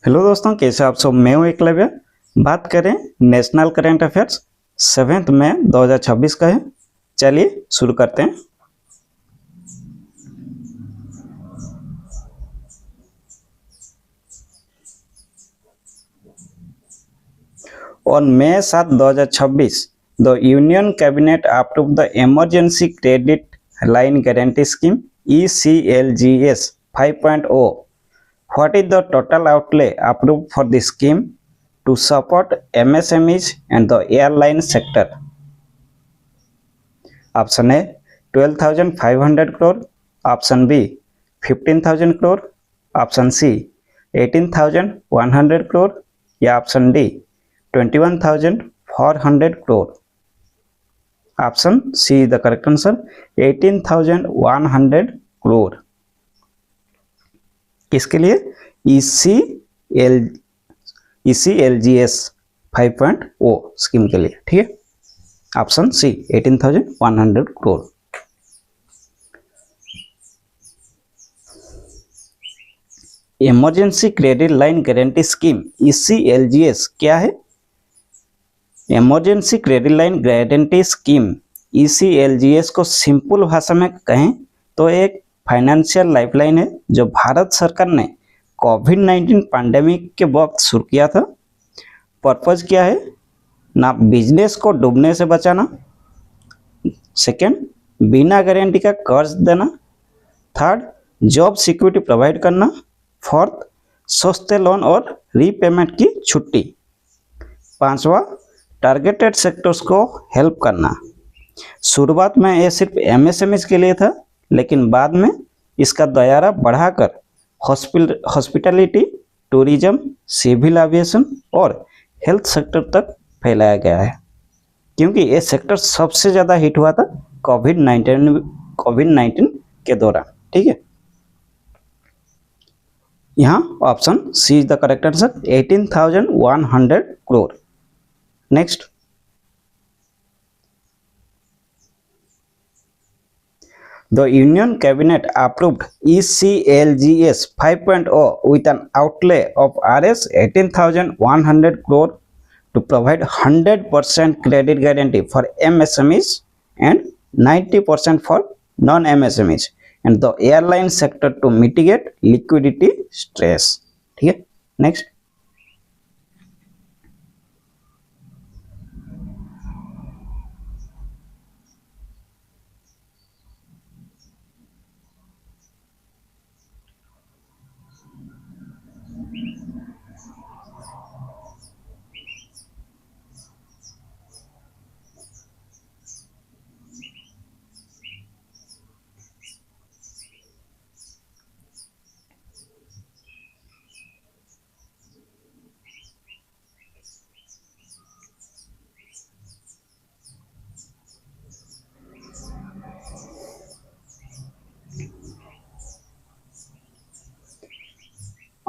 Hello दोस्तों, कैसे आप सब। मैं हूं एकलव्य। बात करें नेशनल करंट अफेयर्स 7 मई 2026 का है। चलिए शुरू करते हैं। On May 7, 2026, the Union Cabinet approved the Emergency Credit Line Guarantee Scheme (ECLGS 5.0). What is the total outlay approved for the scheme to support MSMEs and the airline sector? Option A 12,500 crore, option B 15,000 crore, option C 18,100 crore या option D 21,400 crore. Option C is the correct answer, 18,100 crore. किसके लिए? ECLGS 5.0 scheme के लिए। ठीक है, option C 18,100 crore. Emergency credit line guarantee scheme ECLGS क्या है? Emergency credit line guarantee scheme ECLGS को सिंपल भाषा में कहें तो एक फाइनेंशियल लाइफलाइन है जो भारत सरकार ने कोविड-19 पैंडेमिक के वक्त शुरू किया था। पर्पज क्या है? ना बिजनेस को डूबने से बचाना, सेकंड बिना गारंटी का कर्ज देना, थर्ड जॉब सिक्योरिटी प्रोवाइड करना, फोर्थ सस्ते लोन और रीपेमेंट की छुट्टी, पांचवा टारगेटेड सेक्टर्स को हेल्प करना। शुरुआत में ये सिर्फ MSMEs के लिए था, लेकिन बाद में इसका दायरा बढ़ाकर हॉस्पिटैलिटी, टूरिज्म, सिविल एविएशन और हेल्थ सेक्टर तक फैलाया गया है, क्योंकि ये सेक्टर सबसे ज़्यादा हिट हुआ था कोविड-19 के दौरान। ठीक है, यहाँ option C is the correct answer, 18,100 crore. Next, the Union Cabinet approved ECLGS 5.0 with an outlay of Rs 18,100 crore to provide 100% credit guarantee for MSMEs and 90% for non-MSMEs and the airline sector to mitigate liquidity stress. ठीक है, next,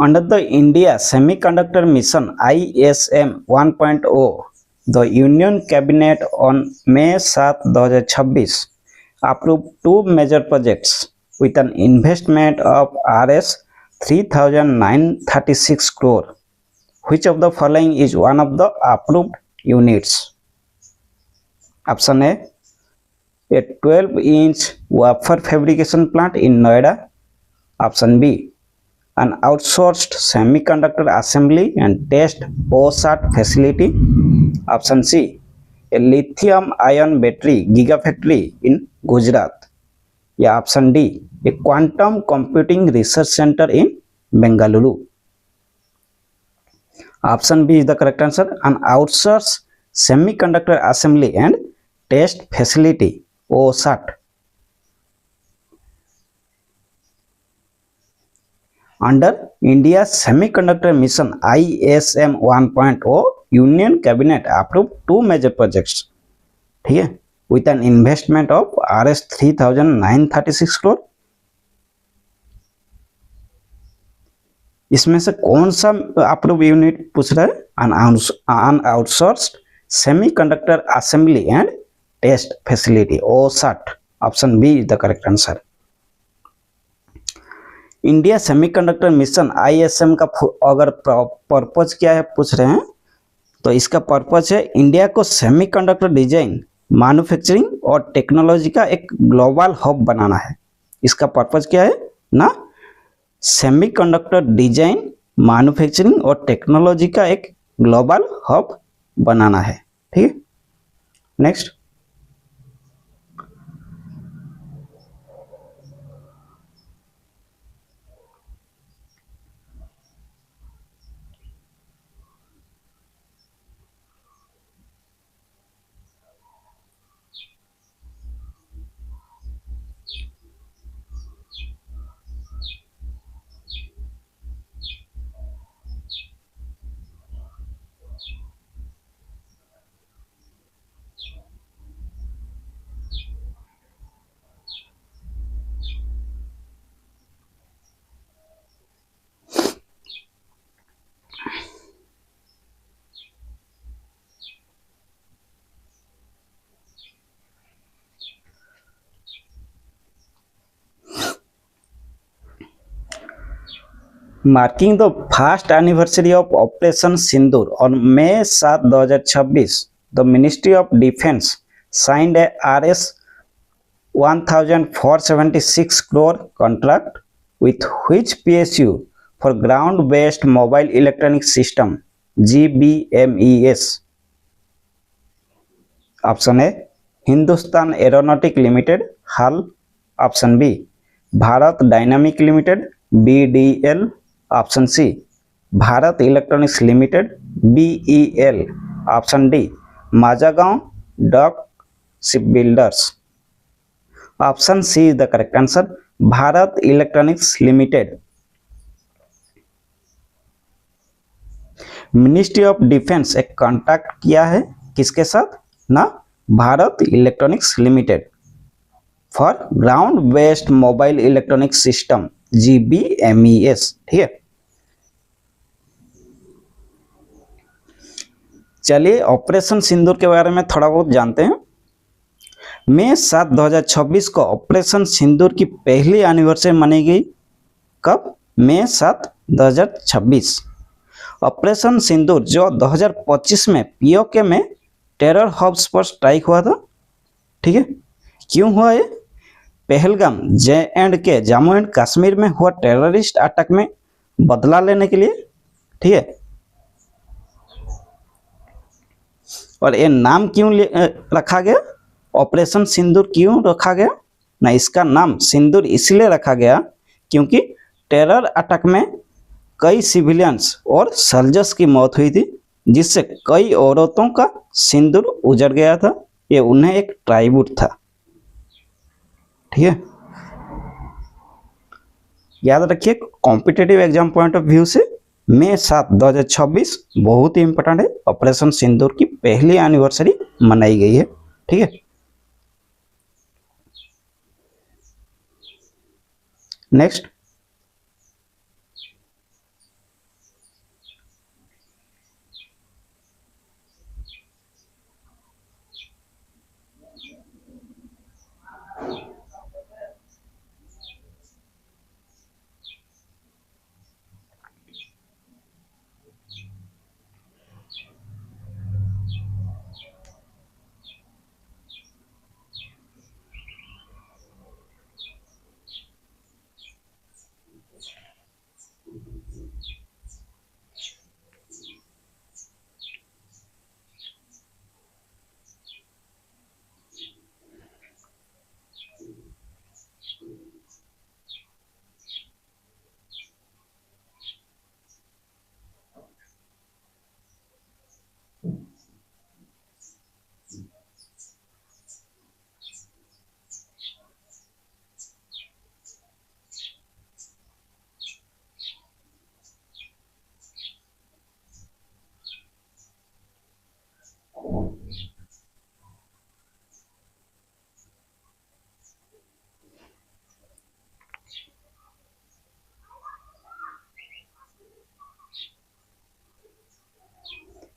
under the India Semiconductor Mission ISM 1.0, the Union Cabinet on May 7, 2026 approved two major projects with an investment of Rs 3,936 crore. Which of the following is one of the approved units? Option A 12-inch wafer fabrication plant in Noida. Option B an outsourced semiconductor assembly and test OSAT facility. Option C a lithium ion battery gigafactory in Gujarat. या option D a quantum computing research center in Bengaluru. Option B is the correct answer, an outsourced semiconductor assembly and test facility OSAT. Under India's Semiconductor Mission ISM 1.0, Union Cabinet approved two major projects, ठीक है, with an investment of Rs 3,936 crore. इसमें से कौन सा approve unit पूछ रहा है? an outsourced semiconductor assembly and test facility OSAT. Option B is the correct answer. India semiconductor mission ISM का अगर पर्पज क्या है पूछ रहे हैं, तो इसका पर्पज है इंडिया को सेमीकंडक्टर डिजाइन, मैन्युफैक्चरिंग और टेक्नोलॉजी का एक ग्लोबल हब बनाना है। इसका पर्पज क्या है ना, सेमीकंडक्टर डिजाइन, मैन्युफैक्चरिंग और टेक्नोलॉजी का एक ग्लोबल हब बनाना है। ठीक है, next. Marking the first anniversary of Operation Sindoor on May 7, 2026, the Ministry of Defence signed a Rs 1,476 crore contract with which PSU for ground-based mobile electronic system GBMES. Option A, Hindustan Aeronautic Limited HAL. Option B, Bharat Dynamic Limited BDL. Option C, Bharat Electronics Limited BEL. Option D, Mazagon Dock Shipbuilders. Option C is the correct answer, Bharat Electronics Limited. Ministry of Defence एक contract किया है किसके साथ ना, Bharat Electronics Limited for ground based mobile electronic system GBMES. ठीक है, चलिए operation सिंदूर के बारे में थोड़ा बहुत जानते हैं। मई 7, 2026 को ऑपरेशन सिंदूर की पहली एनिवर्सरी मनाई गई। कब? मई 7, 2026। ऑपरेशन सिंदूर जो 2025 में POK में टेरर हब्स पर स्ट्राइक हुआ था। ठीक है, क्यों हुआ ये? पहलगाम JNK जम्मू एंड कश्मीर में हुआ टेररिस्ट अटैक में बदला लेने के लिए। ठीक है, और ये नाम क्यों रखा गया, ऑपरेशन सिंदूर क्यों रखा गया ना, इसका नाम सिंदूर इसलिए रखा गया क्योंकि टेरर अटैक में कई सिविलियंस और सोल्जर्स की मौत हुई थी, जिससे कई औरतों का सिंदूर उजड़ गया था। ये उन्हें एक ट्राइब्यूट था। ठीक है, याद रखिए competitive exam point of view से मई 7, 2026 बहुत ही इंपॉर्टेंट है। ऑपरेशन सिंदूर की पहली एनिवर्सरी मनाई गई है। ठीक है, next.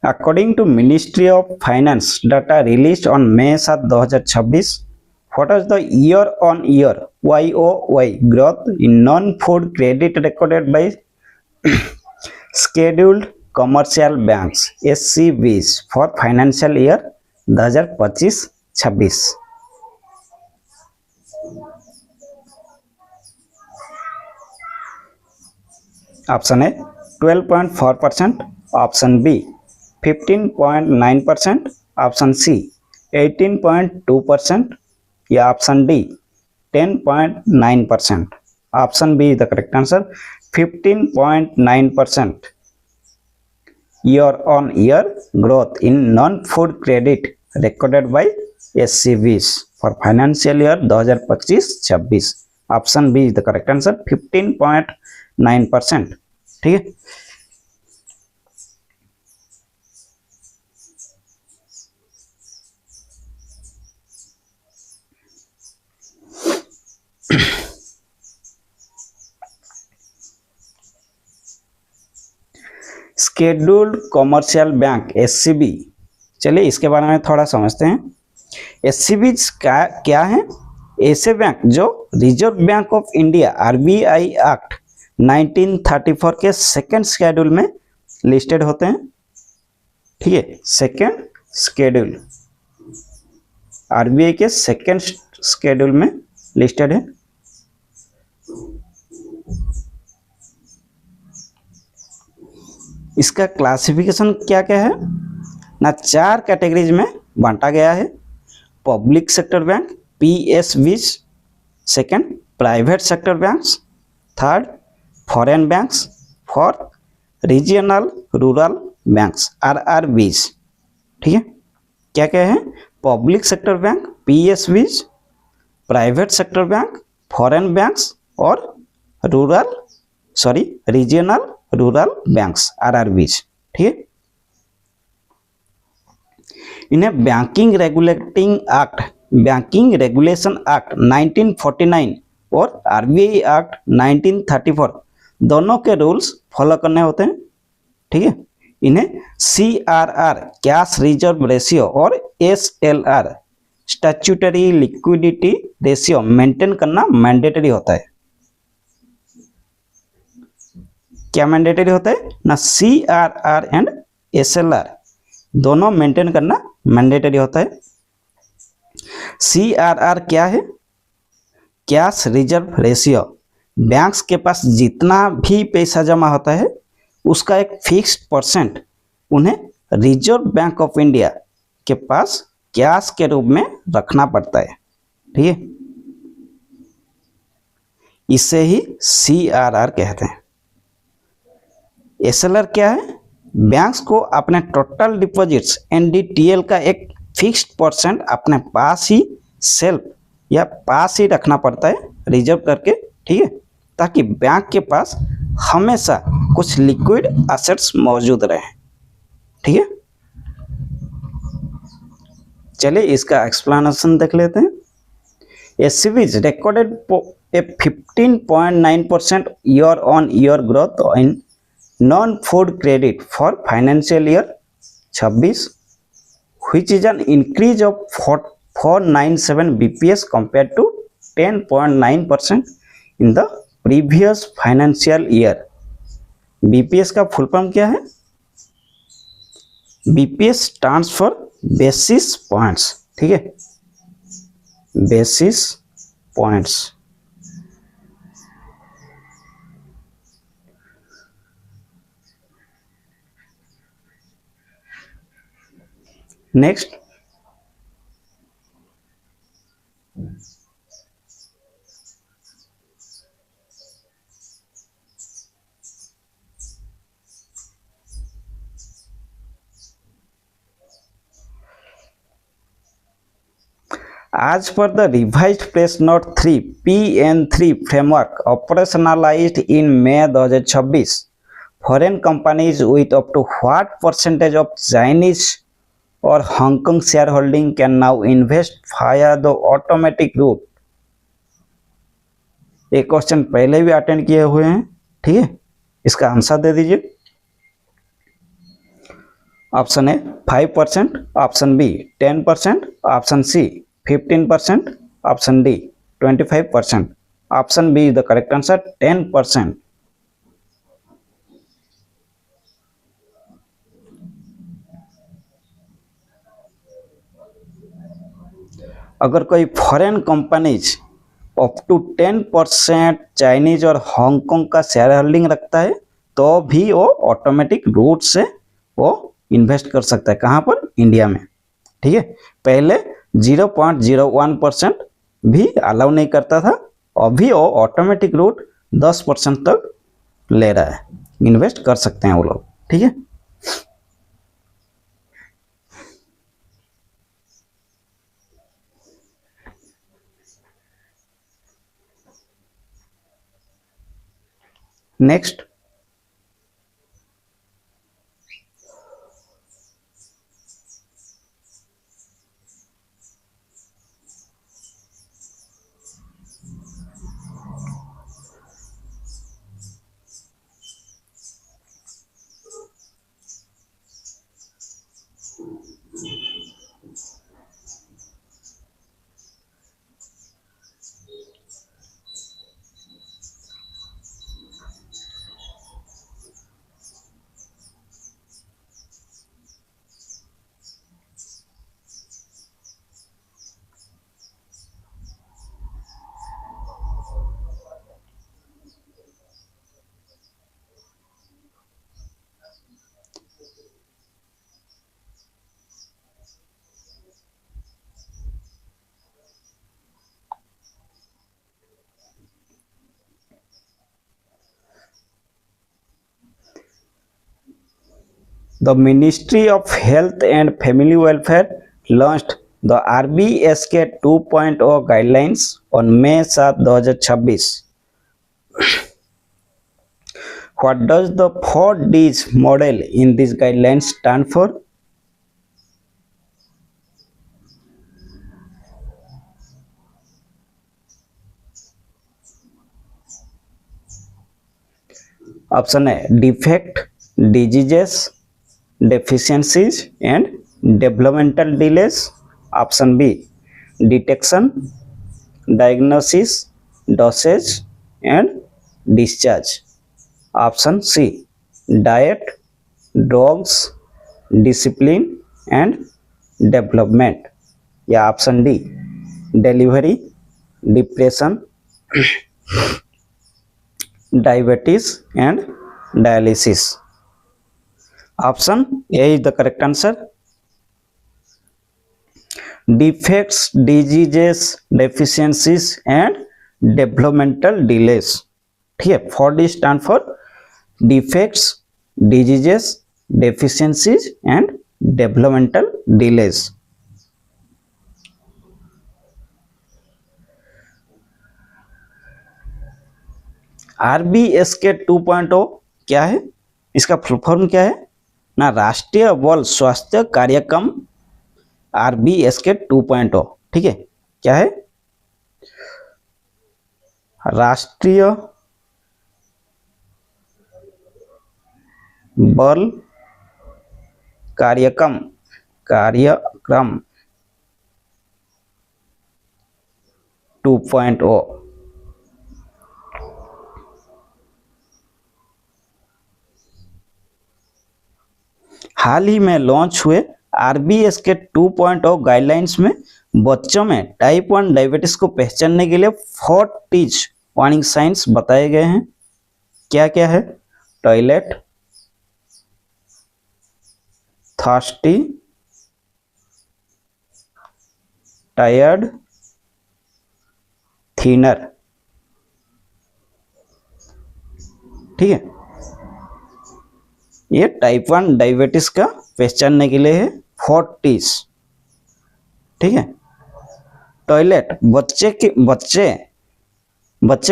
According to Ministry of Finance data released on May 7, 2026, What is the year-on-year YoY growth in non-food credit recorded by scheduled commercial banks SCBs for financial year 2025-26? Option A 12.4%, option B 15.9%, option C 18.2% या option D 10.9%. Option B is the correct answer. 15.9% year on year growth in non-food credit recorded by SCBs for financial year 2025-26. Option B is the correct answer. 15.9%. ठीक है. Scheduled commercial bank SCB, चलिए इसके बारे में थोड़ा समझते हैं. SCB क्या है? ऐसे बैंक जो reserve bank of India RBI act 1934 के सेकेंड शेड्यूल में लिस्टेड होते हैं. ठीक है, सेकेंड शेड्यूल आरबीआई के सेकेंड शेड्यूल में लिस्टेड है. इसका क्लासिफिकेशन क्या क्या है ना, 4 कैटेगरीज में बांटा गया है. Public sector bank PSBs, second private sector banks, third foreign banks, fourth regional rural banks RRBs. ठीक है, क्या क्या है? Public sector bank PSBs, private sector bank, foreign banks और रीजनल रूरल बैंक्स आरआरबीज. ठीक है, इन्हें बैंकिंग रेगुलेशन एक्ट 1949 और आरबीआई एक्ट 1934 दोनों के रूल्स फॉलो करने होते हैं. ठीक है, इन्हें सीआरआर कैश रिजर्व रेशियो और SLR statutory liquidity ratio maintain करना मैंडेटरी होता है. क्या मैंडेटरी होता है ना, सीआरआर एंड एसएलआर दोनों मेंटेन करना मैंडेटरी होता है. सीआरआर क्या है? Cash reserve ratio. बैंक्स के पास जितना भी पैसा जमा होता है उसका एक फिक्स्ड परसेंट उन्हें रिजर्व बैंक ऑफ इंडिया के पास कैश के रूप में रखना पड़ता है. ठीक है, इसे ही सीआरआर कहते हैं. एसएलआर क्या है? बैंक्स को अपने टोटल डिपॉजिट्स एनडीटीएल का एक फिक्स्ड परसेंट अपने पास ही सेल्फ या पास ही रखना पड़ता है रिजर्व करके. ठीक है, ताकि बैंक के पास हमेशा कुछ लिक्विड एसेट्स मौजूद रहे. ठीक है, चलिए इसका एक्सप्लेनेशन देख लेते हैं. SCBs recorded a 15.9% year on year growth in non-food credit for financial year 26, which is an increase of 497 bps compared to 10.9% in the previous financial year. bps का फुल फॉर्म क्या है? bps stands for basis points. ठीक है, basis points. Next, as per the revised press note 3 PN3 framework operationalized in May 2026, foreign companies with up to what percentage of Chinese और Hong Kong share holding can now invest via the automatic route. एक question पहले भी attend किए हुए हैं. ठीक है, इसका आंसर दे दीजिए. Option A 5%, option B 10%, option C 15%, option D 25%, option B is the correct answer 10%। अगर कोई foreign companies up to 10% Chinese और हांगकांग का शेयर होल्डिंग रखता है तो भी वो ऑटोमेटिक रूट से वो इन्वेस्ट कर सकता है। कहाँ पर? इंडिया में। ठीक है, पहले 0.01% भी अलाउ नहीं करता था, अभी वो ऑटोमेटिक रूट 10% तक ले रहा है, इन्वेस्ट कर सकते हैं वो लोग। ठीक है, next, the Ministry of Health and Family Welfare launched the RBSK 2.0 guidelines on May 7, 2026. What does the 4Ds model in these guidelines stand for? Option A defect, diseases, deficiencies and developmental delays. Option B detection, diagnosis, dosage and discharge. Option C diet, drugs, discipline and development. या option D delivery, depression, diabetes and dialysis. Option A is the correct answer. Defects, diseases, deficiencies and developmental delays. ठीक है, 4D stand for defects, diseases, deficiencies and developmental delays. RBSK 2.0 क्या है? इसका full form क्या है ना? राष्ट्रीय बाल स्वास्थ्य कार्यक्रम RBSK 2.0। ठीक है, क्या है? राष्ट्रीय बाल कार्यक्रम 2.0। हाल ही में लॉन्च हुए RBSK 2.0 गाइडलाइंस में बच्चों में टाइप 1 डायबिटीज को पहचानने के लिए 4 टीच वार्निंग साइंस बताए गए हैं। क्या क्या है? Toilet, thirsty, tired, thinner. ठीक है, ये टाइप 1 डायबिटीज का पहचानने के लिए है 4 टीज। ठीक है, टॉयलेट, बच्चे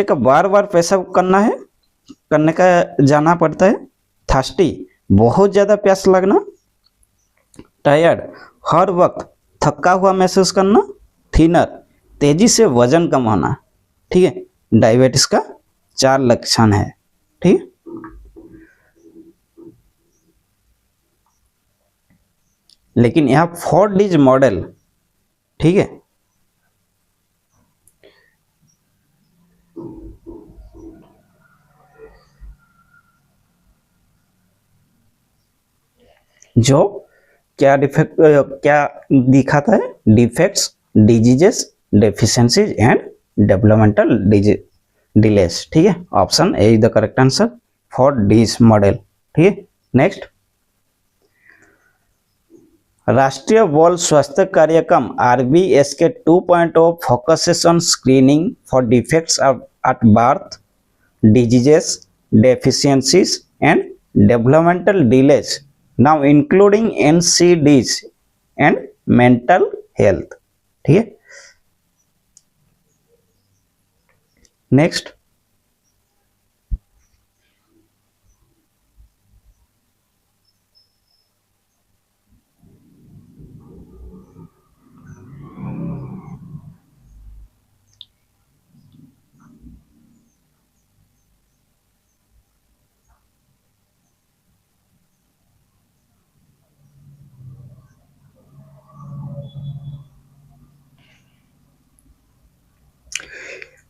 का बार बार पेशाब करने का जाना पड़ता है। थर्स्टी, बहुत ज्यादा प्यास लगना। टायर्ड, हर वक्त थका हुआ महसूस करना। थिनर, तेजी से वजन कम होना। ठीक है, डायबिटीज का 4 लक्षण है। ठीक है, लेकिन यहाँ 4Ds मॉडल, ठीक है, जो क्या दिखाता है, defects, diseases, deficiencies and developmental delays. ठीक है, option A is the correct answer for this model. ठीक है, नेक्स्ट, राष्ट्रीय बाल स्वास्थ्य कार्यक्रम RBSK 2.0 focuses on screening for defects at birth, diseases, deficiencies and developmental delays, now including NCDs and mental health। ठीक है, next,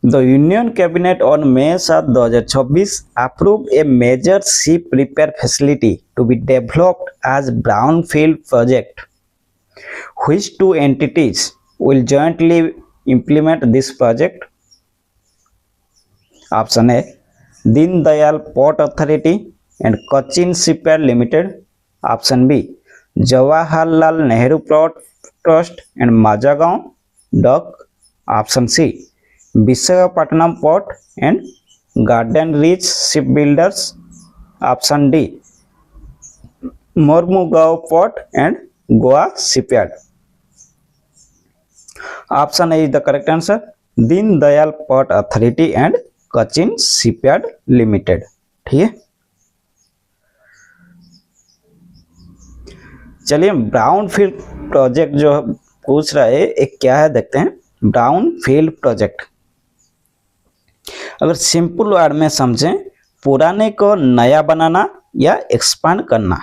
The Union Cabinet on May 7, 2026 approved a major ship repair facility to be developed as brownfield project. Which two entities will jointly implement this project? Option A, Deen Dayal Port Authority and Cochin Shipyard Limited. Option B, Jawaharlal Nehru Port Trust and Majagaon Dock. Option C, Visakhapatnam Port and Garden Reach Shipbuilders. Option D, Mormugao Port and Goa Shipyard. Option A is the correct answer, Deen Dayal Port Authority and Cochin Shipyard Limited। ठीक है, चलिए brown field project जो पूछ रहा है एक क्या है देखते हैं। ब्राउन फील्ड प्रोजेक्ट अगर सिंपल वर्ड में समझें, पुराने को नया बनाना या एक्सपांड करना।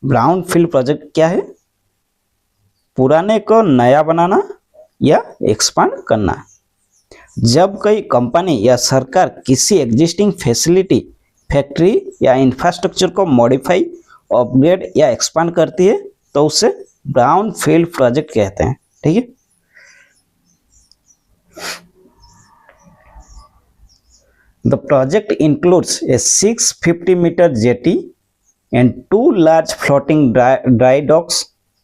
ब्राउन फील्ड प्रोजेक्ट क्या है? पुराने को नया बनाना या एक्सपांड करना। जब कोई कंपनी या सरकार किसी एग्जिस्टिंग फैसिलिटी, फैक्ट्री या इंफ्रास्ट्रक्चर को मॉडिफाई, अपग्रेड या एक्सपांड करती है तो उसे ब्राउन फील्ड प्रोजेक्ट कहते हैं। ठीक है, the project includes a 650-meter jetty and 2 large floating dry docks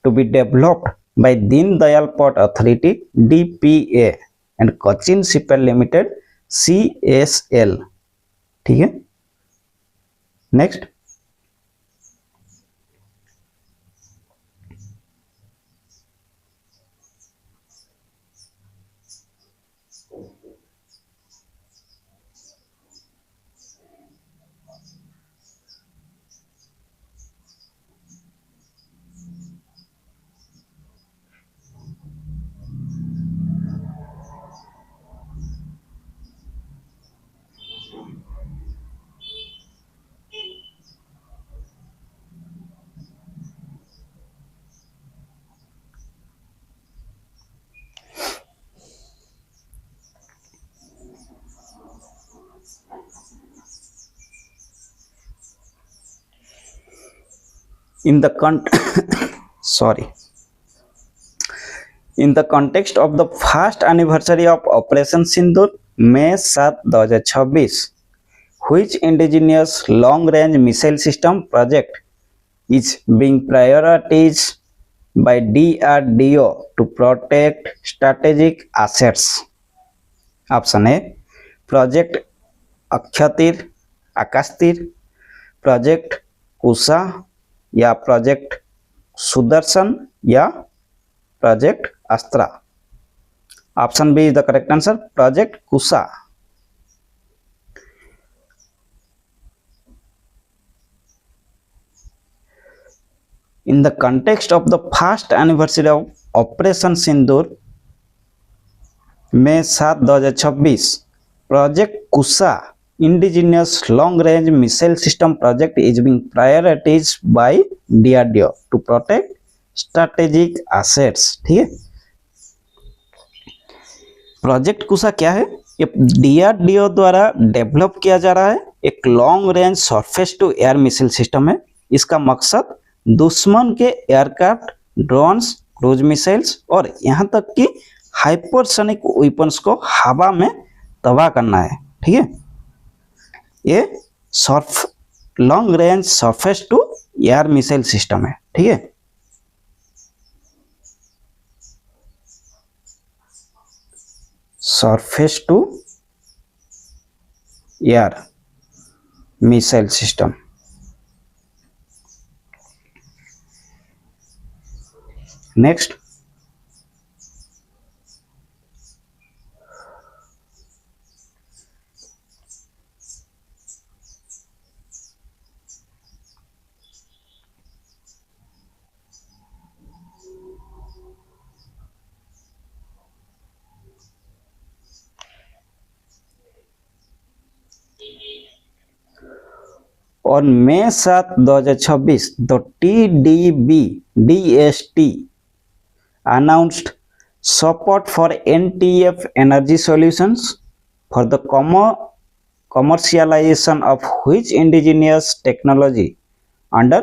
to be developed by Deen Dayal Port Authority DPA and Cochin Shipyard Limited CSL। ठीक है, next, in the context of the first anniversary of Operation Sindoor, May 7, 2026, which indigenous long-range missile system project is being prioritized by DRDO to protect strategic assets? Option A, Project Akshatir, Akastir, Project Kusa या project Sudarshan या project Astra. Option B is the correct answer, project Kusa. In the context of the first anniversary of Operation Sindoor, May 7, 2026, Project Kusa indigenous long range missile system project is being prioritized by DRDO to protect strategic assets। ठीक है, project कुसा क्या है? ये DRDO द्वारा develop किया जा रहा है, एक long range surface to air missile system है। इसका मकसद दुश्मन के एयरक्राफ्ट, ड्रोन्स, क्रूज मिसाइल्स और यहाँ तक कि हाइपरसोनिक वेपन्स को हवा में तबाह करना है। ठीक है, ये long range surface to air missile system है। ठीक है, surface to air missile system. Next, on May 7, 2026, the TDB-DST announced support for NTF Energy Solutions for the commercialization of which indigenous technology under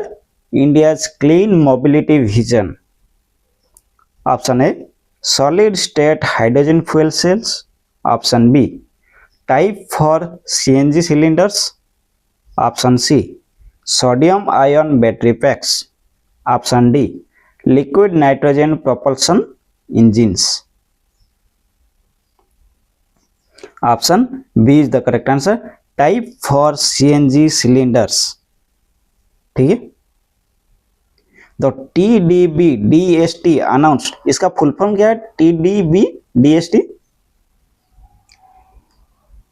India's Clean Mobility Vision? Option A, solid state hydrogen fuel cells. Option B, type for CNG cylinders. Option C, sodium ion battery packs. Option D, liquid nitrogen propulsion engines. Option B is the correct answer, type for CNG cylinders. ठीक है, तो TDB-DST announced, इसका full form क्या है? TDB-DST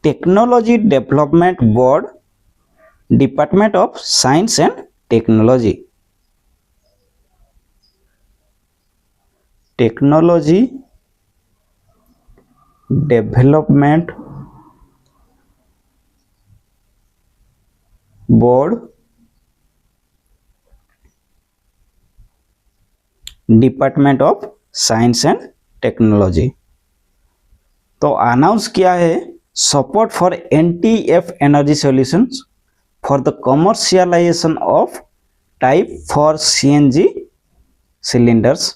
technology development board, department of science and technology. Technology development board, department of science and technology. तो announce किया है support for NTF energy solutions for the commercialization of type for CNG cylinders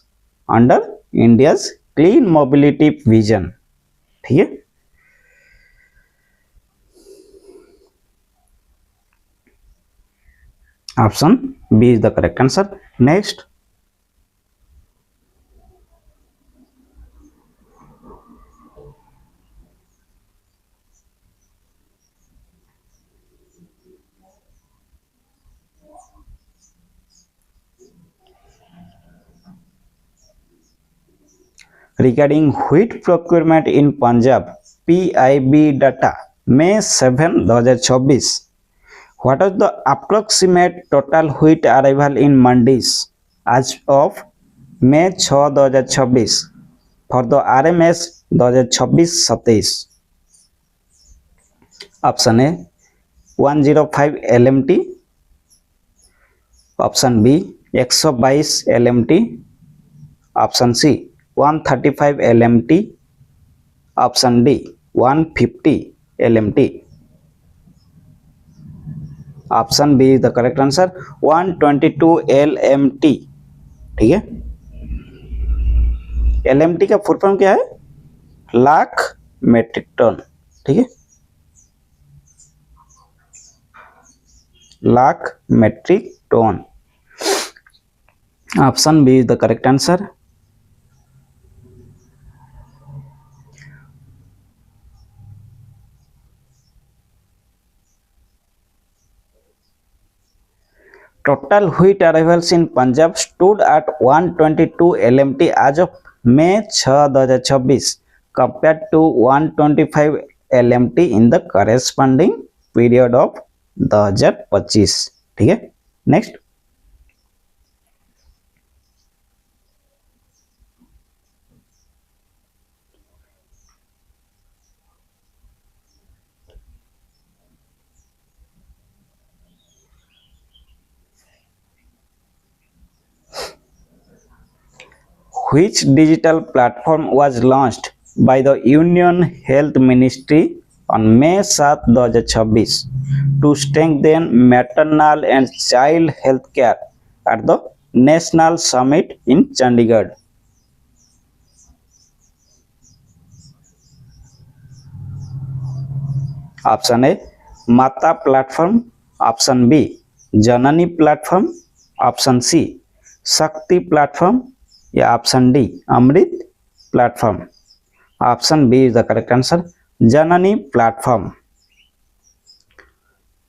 under India's Clean Mobility Vision। ठीक है, option B is the correct answer. Next, regarding wheat procurement in Punjab, PIB data May 7, 2024, what is the approximate total wheat arrival in mandis as of May 6, 2024 for the RMS 2024-27? Option A, 105 LMT. Option B, 122 LMT. Option C, 135 LMT. Option D, 150 LMT. Option B is the correct answer, 122 LMT। ठीक है, LMT का full form क्या है? Lakh metric ton. ठीक है, lakh metric ton. Option B is the correct answer. Total wheat arrivals in Punjab stood at 122 LMT as of May 6, 2024 compared to 125 LMT in the corresponding period of 2025। ठीक है, next, which digital platform was launched by the Union Health Ministry on May 7, 2024 to strengthen maternal and child health care at the National Summit in Chandigarh? Option A, Mata platform. Option B, Janani platform. Option C, Shakti platform. या option D, Amrit platform. Option B is the correct answer, Janani platform.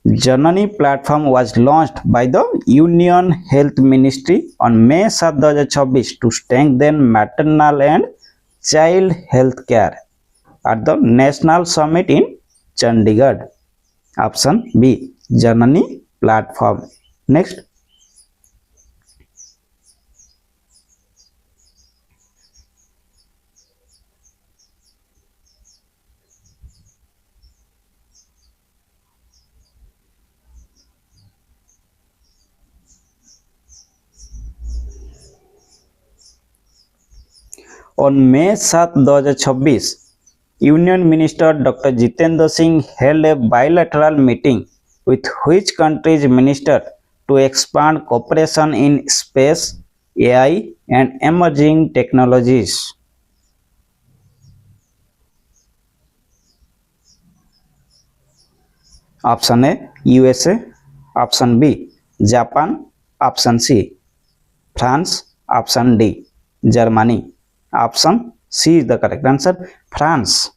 Janani platform was launched by the Union Health Ministry on May 7, 2026 to strengthen maternal and child health care at the National Summit in Chandigarh. Option B, Janani platform. Next. On May 7, 2026, Union Minister Dr. Jitendra Singh held a bilateral meeting with which country's minister to expand cooperation in space, AI, and emerging technologies. Option A, USA. Option B, Japan. Option C, France. Option D, Germany. Option C is the correct answer, France.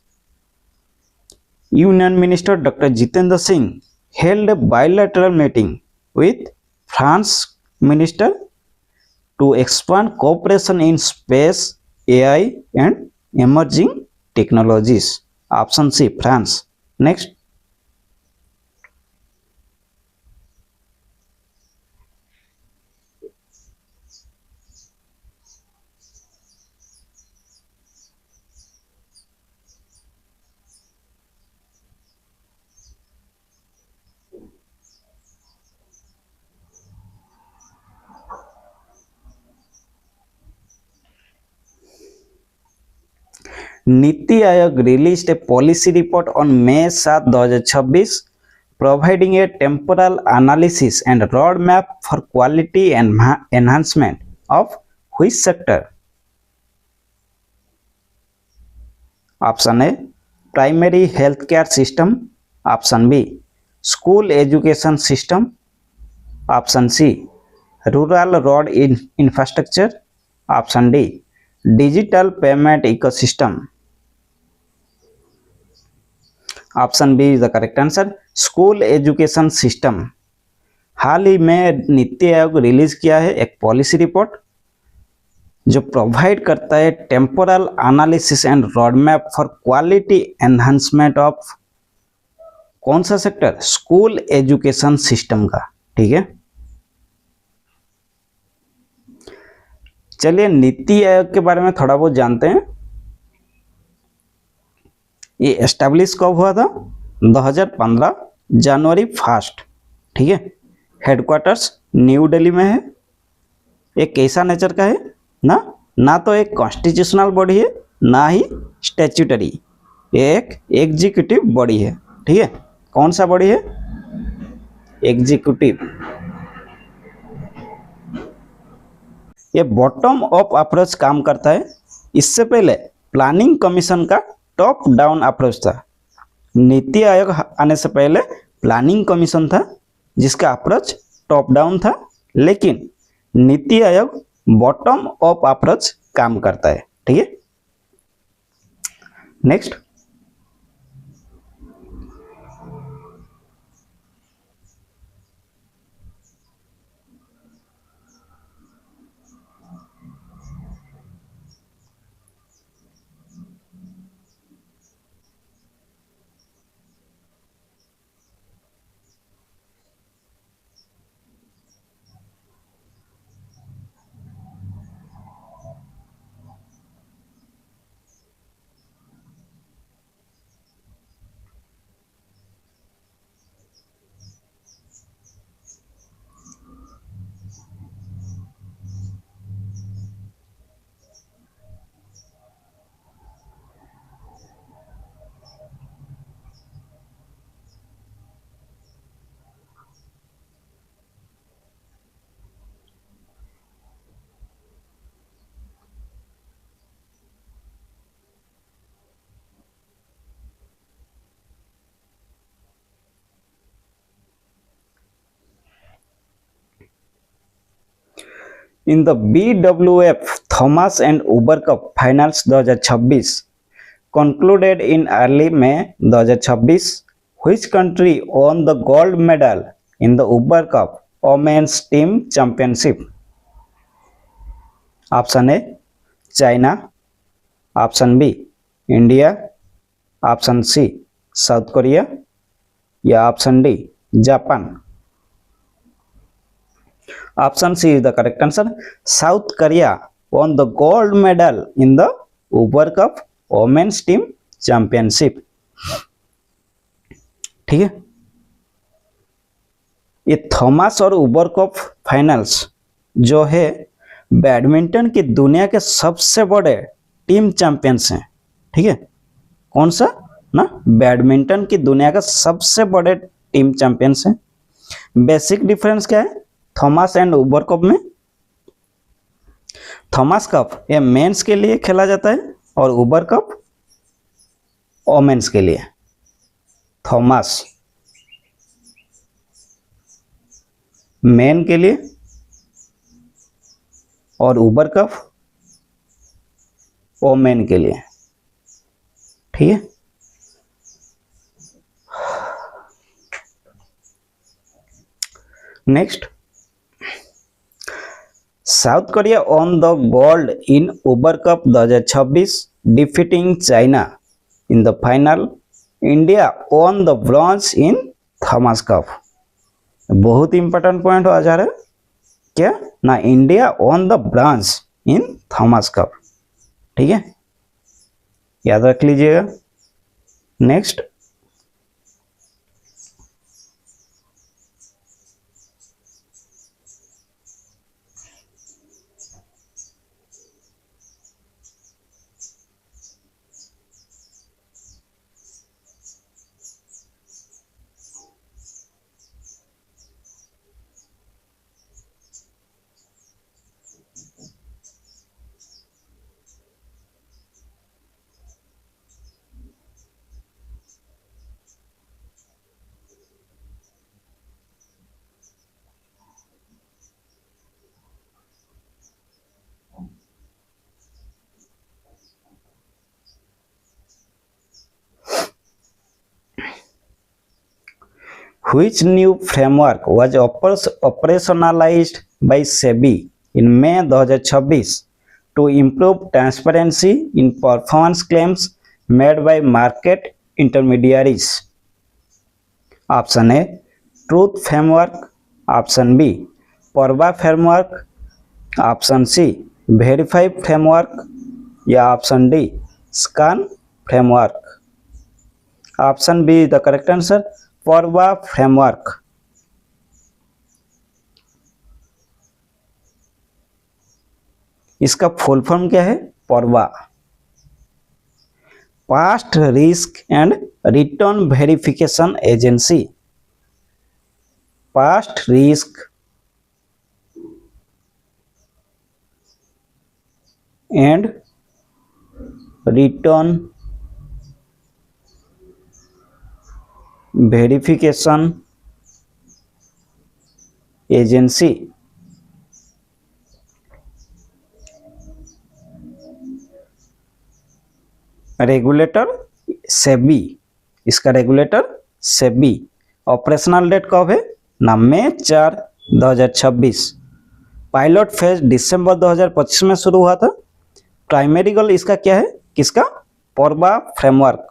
Union Minister Dr. Jitendra Singh held a bilateral meeting with France Minister to expand cooperation in space, AI, and emerging technologies. Option C, France. Next. Niti Aayog released a policy report on May 7, 2026 providing a temporal analysis and roadmap for quality enhancement of which sector? Option A, primary healthcare system. Option B, school education system. Option C, rural road infrastructure. Option D, digital payment ecosystem. Option B is the correct answer, school education system. हाल ही में नीति आयोग release किया है एक policy report जो provide करता है temporal analysis and roadmap for quality enhancement of कौन सा सेक्टर? स्कूल एजुकेशन सिस्टम का. ठीक है, चलिए नीति आयोग के बारे में थोड़ा बहुत जानते हैं. ये एस्टेब्लिश कब हुआ था? 2015 जनवरी 1. ठीक है, हेडक्वार्टर्स न्यू दिल्ली में है. एक कैसा नेचर का है ना तो एक कॉन्स्टिट्यूशनल बॉडी है ना ही स्टैट्यूटरी, एक एग्जीक्यूटिव बॉडी है. ठीक है, कौन सा बॉडी है? एग्जीक्यूटिव. ये बॉटम अप अप्रोच काम करता है. इससे पहले प्लानिंग कमीशन का टॉप डाउन अप्रोच था. नीति आयोग आने से पहले प्लानिंग कमीशन था जिसका अप्रोच टॉप डाउन था, लेकिन NITI Aayog bottom up approach काम करता है. ठीक है, next. In the BWF Thomas and Uber cup finals 2026 concluded in early May 2026, which country won the gold medal in the Uber Cup Women's Team Championship? Option A China, option B India, option C South Korea या option D Japan. Option C is the correct answer. South Korea won the gold medal in the Uber Cup women's team championship. ठीक है, ये Thomas और उबर cup finals जो है badminton की दुनिया के सबसे बड़े टीम चैंपियंस हैं। ठीक है, कौन सा ना, बैडमिंटन की दुनिया के सबसे बड़े टीम चैंपियंस हैं। बेसिक डिफरेंस क्या है थॉमस एंड उबर कप में? थॉमस कप ये मेंस के लिए खेला जाता है और उबर कप वोमेन्स के लिए। थॉमस मेन के लिए और उबर कप वोमेन के लिए। ठीक है, next, south Korea won the gold in Uber Cup 2026 defeating China in the final. India won the bronze in Thomas Cup. बहुत इंपॉर्टेंट पॉइंट आ जा रहा है क्या ना, India won the bronze in Thomas Cup। ठीक है, याद रख लीजिएगा। Next, which new framework was operationalized by SEBI in May 2026 to improve transparency in performance claims made by market intermediaries? Option A truth framework, option B PaRRVA framework, option C verify framework या option D scan framework. Option B the correct answer, PaRRVA framework. इसका full form क्या है? PaRRVA, past risk and return verification agency. Past risk and return verification agency. Regulator SEBI, इसका regulator SEBI. Operational date कब है ना, मई 4, 2026। Pilot phase दिसंबर 2025 में शुरू हुआ था। प्राइमरी गोल इसका क्या है, किसका? परवा फ्रेमवर्क।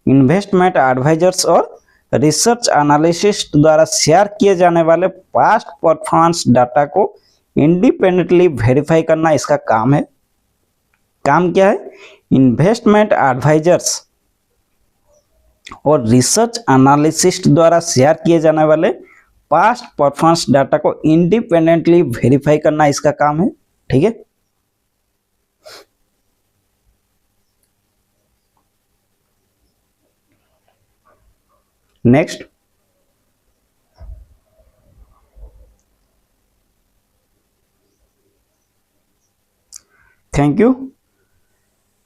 इन्वेस्टमेंट एडवाइजर्स और रिसर्च एनालिसिस्ट द्वारा शेयर किए जाने वाले पास्ट परफॉर्मेंस डाटा को इंडिपेंडेंटली वेरीफाई करना इसका काम है। काम क्या है? इन्वेस्टमेंट एडवाइजर्स और रिसर्च एनालिसिस्ट द्वारा शेयर किए जाने वाले पास्ट परफॉर्मेंस डाटा को इंडिपेंडेंटली वेरीफाई करना इसका काम है। ठीक है, नेक्स्ट, थैंक यू।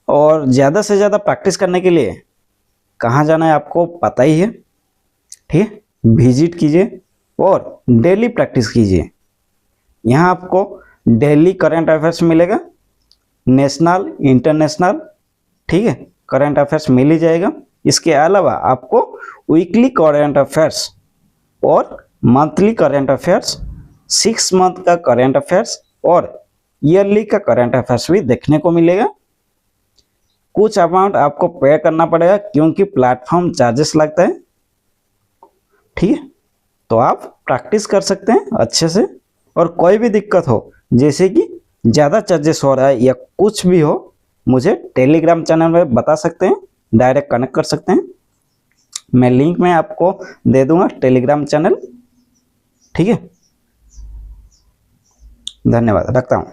और ज़्यादा से ज़्यादा प्रैक्टिस करने के लिए कहाँ जाना है आपको पता ही है। ठीक है, विजिट कीजिए और डेली प्रैक्टिस कीजिए। यहाँ आपको डेली करंट अफेयर्स मिलेगा, नेशनल इंटरनेशनल, ठीक है, करंट अफेयर्स मिल ही जाएगा। इसके अलावा आपको वीकली करंट अफेयर्स और मंथली करंट अफेयर्स, 6 मंथ का करंट अफेयर्स और ईयरली का करंट अफेयर्स भी देखने को मिलेगा। कुछ अमाउंट आपको पे करना पड़ेगा क्योंकि प्लेटफॉर्म चार्जेस लगता है, ठीक है। तो आप प्रैक्टिस कर सकते हैं अच्छे से, और कोई भी दिक्कत हो, जैसे कि ज़्यादा चार्जेस हो रहा है या कुछ भी हो, मुझे टेलीग्राम चैनल में बता सकते हैं, डायरेक्ट कनेक्ट कर सकते हैं। मैं लिंक में आपको दे दूंगा टेलीग्राम चैनल, ठीक है। धन्यवाद, रखता हूँ।